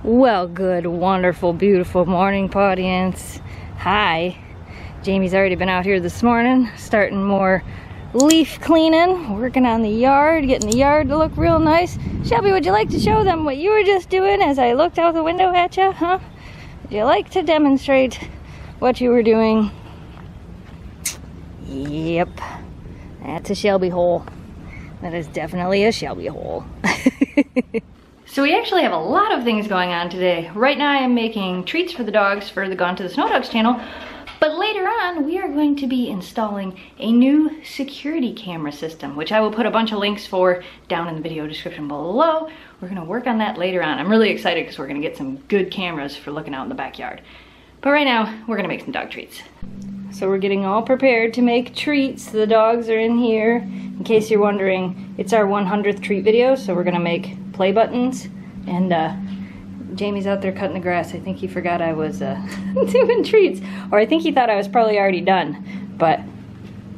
Well, good, wonderful, beautiful morning, audience. Hi. Jamie's already been out here this morning, starting more leaf cleaning, working on the yard, getting the yard to look real nice. Shelby, would you like to show them what you were just doing as I looked out the window at you, huh? Would you like to demonstrate what you were doing? Yep, that's a Shelby hole. That is definitely a Shelby hole. So we actually have a lot of things going on today. Right now I am making treats for the dogs for the IntoTheSnowDogs channel, but later on we are going to be installing a new security camera system, which I will put a bunch of links for down in the video description below. We're gonna work on that later on. I'm really excited because we're gonna get some good cameras for looking out in the backyard. But right now, we're gonna make some dog treats. So we're getting all prepared to make treats. The dogs are in here. In case you're wondering, it's our 100th treat video, so we're gonna make play buttons. And Jamie's out there cutting the grass. I think he forgot I was doing treats. Or I think he thought I was probably already done. But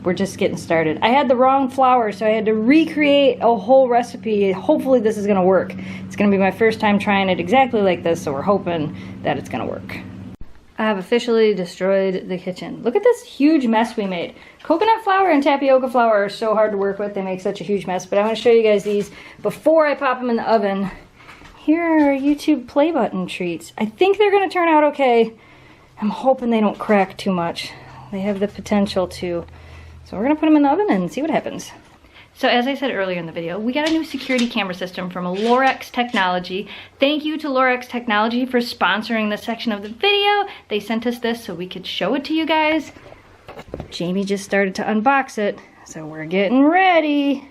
we're just getting started. I had the wrong flour, so I had to recreate a whole recipe. Hopefully this is gonna work. It's gonna be my first time trying it exactly like this, so we're hoping that it's gonna work. I have officially destroyed the kitchen. Look at this huge mess we made. Coconut flour and tapioca flour are so hard to work with. They make such a huge mess, but I want to show you guys these before I pop them in the oven. Here are our YouTube play button treats. I think they're gonna turn out okay. I'm hoping they don't crack too much. They have the potential to. So we're gonna put them in the oven and see what happens. So as I said earlier in the video, we got a new security camera system from Lorex Technology. Thank you to Lorex Technology for sponsoring this section of the video. They sent us this so we could show it to you guys. Jamie just started to unbox it, so we're getting ready.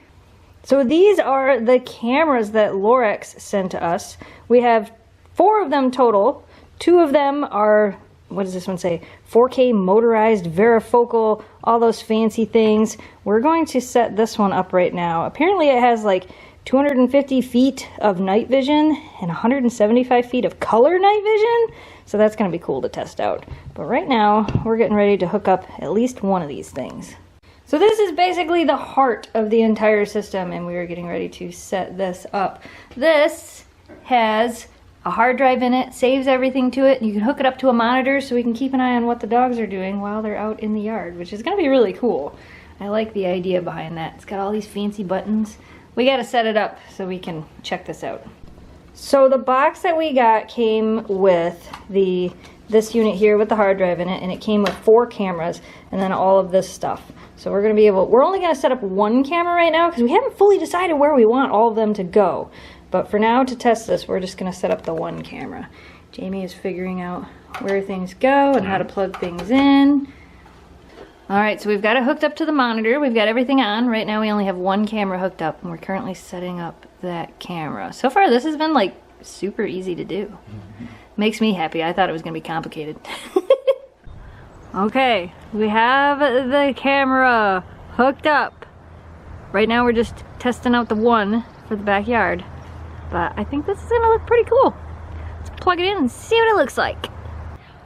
So these are the cameras that Lorex sent to us. We have 4 of them total. 2 of them are, what does this one say? 4K motorized, varifocal, all those fancy things. We're going to set this one up right now. Apparently it has like 250 feet of night vision and 175 feet of color night vision. So that's gonna be cool to test out. But right now, we're getting ready to hook up at least one of these things. So this is basically the heart of the entire system, and we are getting ready to set this up. This has a hard drive in it, saves everything to it, and you can hook it up to a monitor so we can keep an eye on what the dogs are doing while they're out in the yard, which is gonna be really cool. I like the idea behind that. It's got all these fancy buttons. We gotta set it up so we can check this out. So the box that we got came with this unit here with the hard drive in it, and it came with 4 cameras and then all of this stuff. So we're only gonna set up 1 camera right now because we haven't fully decided where we want all of them to go. But for now, to test this, we're just gonna set up the 1 camera. Jamie is figuring out where things go and how to plug things in. All right, so we've got it hooked up to the monitor. We've got everything on. Right now we only have 1 camera hooked up, and we're currently setting up that camera. So far, this has been like super easy to do. Makes me happy. I thought it was gonna be complicated. Okay, we have the camera hooked up. Right now we're just testing out the 1 for the backyard. But I think this is gonna look pretty cool. Let's plug it in and see what it looks like.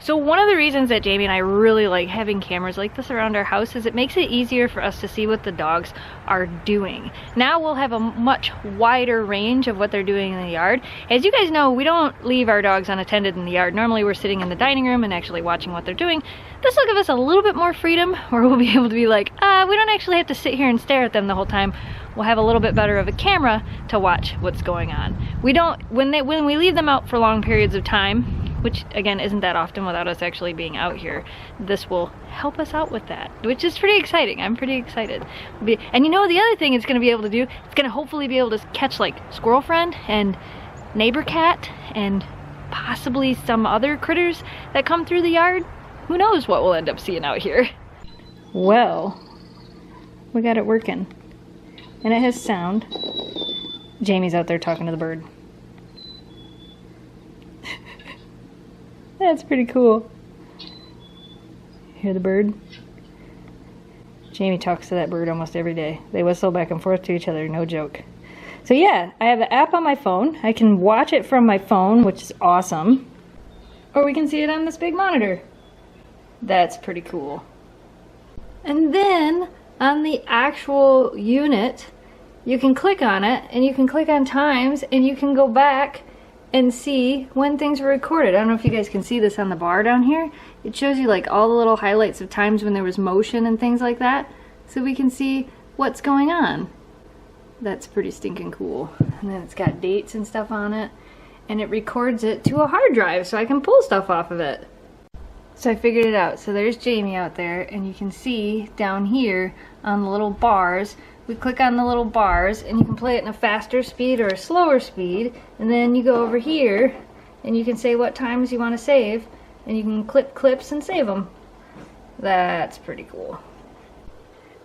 So one of the reasons that Jamie and I really like having cameras like this around our house is it makes it easier for us to see what the dogs are doing. Now we'll have a much wider range of what they're doing in the yard. As you guys know, we don't leave our dogs unattended in the yard. Normally we're sitting in the dining room and actually watching what they're doing. This will give us a little bit more freedom, where we'll be able to be like, we don't actually have to sit here and stare at them the whole time. We'll have a little bit better of a camera to watch what's going on. We don't, when we leave them out for long periods of time, which again isn't that often without us actually being out here, this will help us out with that, which is pretty exciting. I'm pretty excited. And you know, the other thing it's gonna be able to do, it's gonna hopefully be able to catch like squirrel friend and neighbor cat and possibly some other critters that come through the yard. Who knows what we'll end up seeing out here. Well, we got it working. And it has sound. Jamie's out there talking to the bird. That's pretty cool. Hear the bird? Jamie talks to that bird almost every day. They whistle back and forth to each other, no joke. So yeah, I have an app on my phone. I can watch it from my phone, which is awesome. Or we can see it on this big monitor. That's pretty cool. And then on the actual unit, you can click on it and you can click on times and you can go back and see when things were recorded. I don't know if you guys can see this on the bar down here. It shows you like all the little highlights of times when there was motion and things like that, so we can see what's going on. That's pretty stinking cool. And then it's got dates and stuff on it, and it records it to a hard drive so I can pull stuff off of it. So I figured it out. So there's Jamie out there, and you can see down here on the little bars, we click on the little bars and you can play it in a faster speed or a slower speed, and then you go over here and you can say what times you want to save, and you can clip clips and save them. That's pretty cool.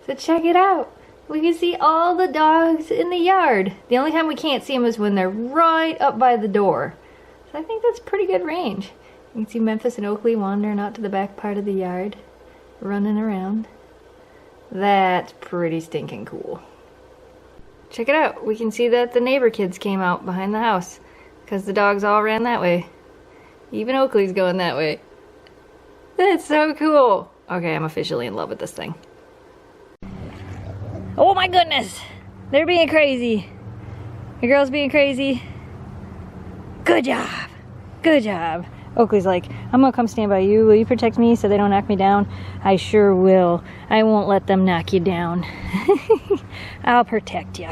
So check it out. We can see all the dogs in the yard. The only time we can't see them is when they're right up by the door. So I think that's pretty good range. You can see Memphis and Oakley wandering out to the back part of the yard, running around. That's pretty stinking cool. Check it out. We can see that the neighbor kids came out behind the house because the dogs all ran that way. Even Oakley's going that way. That's so cool. Okay, I'm officially in love with this thing. Oh my goodness! They're being crazy. The girl's being crazy. Good job. Good job. Oakley's like, I'm gonna come stand by you. Will you protect me so they don't knock me down? I sure will. I won't let them knock you down. I'll protect you.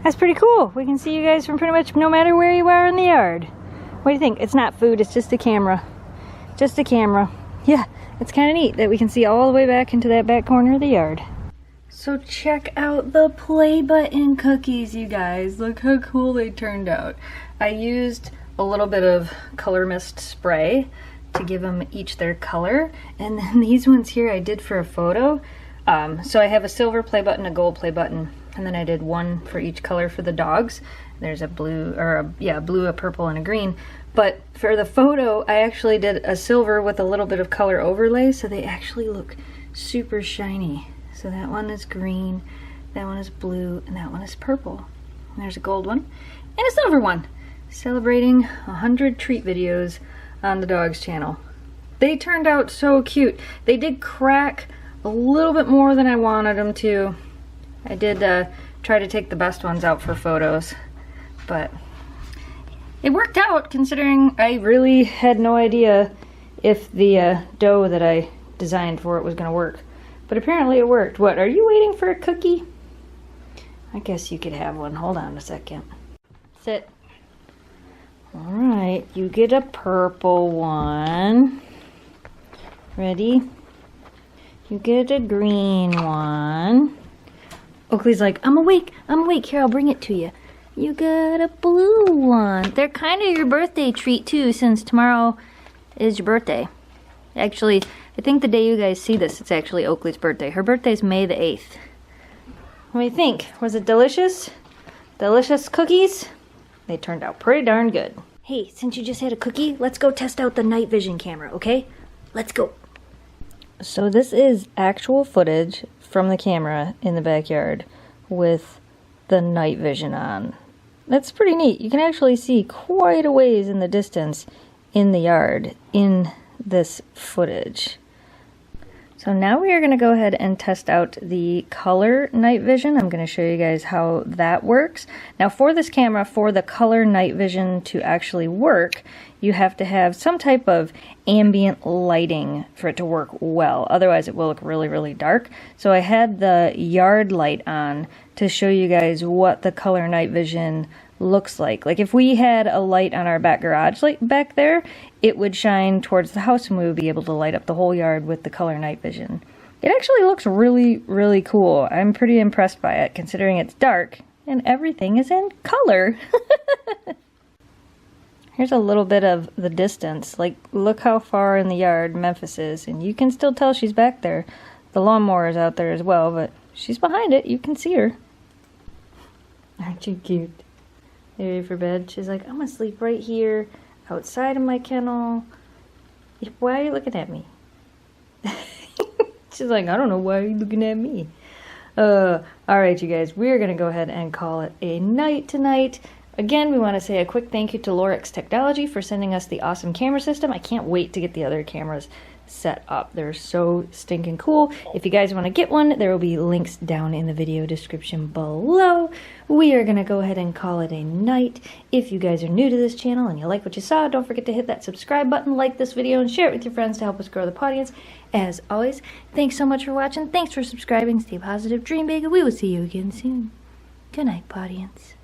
That's pretty cool. We can see you guys from pretty much no matter where you are in the yard. What do you think? It's not food, it's just a camera. Just a camera. Yeah, it's kind of neat that we can see all the way back into that back corner of the yard. So check out the play button cookies, you guys. Look how cool they turned out. I used a little bit of color mist spray to give them each their color. And then these ones here I did for a photo. So I have a silver play button, a gold play button, and then I did one for each color for the dogs. There's a blue, or a blue, a purple, and a green. But for the photo, I actually did a silver with a little bit of color overlay, so they actually look super shiny. So that one is green, that one is blue, and that one is purple. And there's a gold one, and a silver one. Celebrating 100 treat videos on the dogs channel. They turned out so cute. They did crack a little bit more than I wanted them to. I did try to take the best ones out for photos, but it worked out considering I really had no idea if the dough that I designed for it was going to work. But apparently it worked. What, are you waiting for a cookie? I guess you could have one. Hold on a second. Sit. Alright, you get a purple one. Ready? You get a green one. Oakley's like, I'm awake, here, I'll bring it to you. You got a blue one. They're kind of your birthday treat too, since tomorrow is your birthday. Actually, I think the day you guys see this, it's actually Oakley's birthday. Her birthday's May the 8th. What do you think? Was it delicious? Delicious cookies? They turned out pretty darn good. Hey, since you just had a cookie, let's go test out the night vision camera, okay? Let's go. So this is actual footage from the camera in the backyard with the night vision on. That's pretty neat. You can actually see quite a ways in the distance in the yard in this footage. So now we are going to go ahead and test out the color night vision. I'm going to show you guys how that works. Now for this camera, for the color night vision to actually work, you have to have some type of ambient lighting for it to work well. Otherwise it will look really, really dark. So I had the yard light on to show you guys what the color night vision looks like. Like if we had a light on our back garage light back there, it would shine towards the house and we would be able to light up the whole yard with the color night vision. It actually looks really, really cool. I'm pretty impressed by it considering it's dark and everything is in color. Here's a little bit of the distance. Like, look how far in the yard Memphis is, and you can still tell she's back there. The lawnmower is out there as well, but she's behind it. You can see her. Aren't you cute? You ready for bed? She's like, I'm gonna sleep right here, outside of my kennel. Why are you looking at me? She's like, I don't know, why are you looking at me? Alright, you guys, we're going to go ahead and call it a night tonight. Again, we want to say a quick thank you to Lorex Technology for sending us the awesome camera system. I can't wait to get the other cameras set up. They're so stinking cool. If you guys want to get one, there will be links down in the video description below. We are going to go ahead and call it a night. If you guys are new to this channel and you like what you saw, don't forget to hit that subscribe button, like this video, and share it with your friends to help us grow the audience. As always, thanks so much for watching. Thanks for subscribing. Stay positive, dream big, and we will see you again soon. Good night, audience.